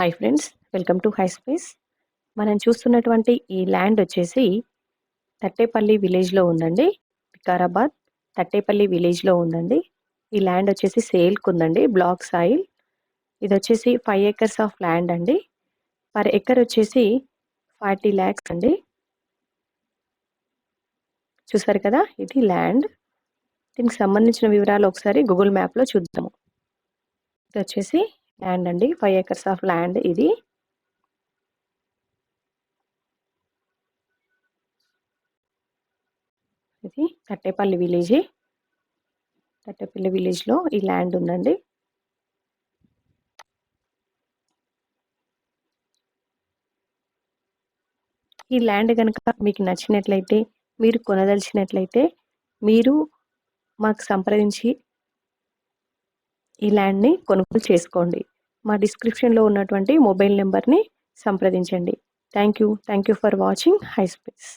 Hi friends, welcome to high space. మనం చూస్తున్నటువంటి ఈ ల్యాండ్ వచ్చేసి తట్టేపల్లి విలేజ్లో ఉందండి. వికారాబాద్ తట్టేపల్లి విలేజ్లో ఉందండి. ఈ ల్యాండ్ వచ్చేసి సేల్కి ఉందండి. Black soil. ఇది వచ్చేసి 5 acres ఆఫ్ ల్యాండ్ అండి. పర్ ఎకర్ వచ్చేసి 40 lakhs అండి. చూసారు కదా, ఇది ల్యాండ్. దీనికి సంబంధించిన వివరాలు ఒకసారి గూగుల్ మ్యాప్లో చూద్దాము. ఇది వచ్చేసి ల్యాండ్ అండి, 5 acres ఆఫ్ ల్యాండ్ ఇది. ఇది తట్టేపల్లి విలేజ్. తట్టేపల్లి విలేజ్లో ఈ ల్యాండ్ ఉందండి. ఈ ల్యాండ్ కనుక మీకు నచ్చినట్లయితే, మీరు కొనదలిచినట్లయితే, మీరు మాకు సంప్రదించి ఈ ల్యాండ్ని కొనుగోలు చేసుకోండి. మా డిస్క్రిప్షన్లో ఉన్నటువంటి మొబైల్ నెంబర్ని సంప్రదించండి. Thank you for watching high space.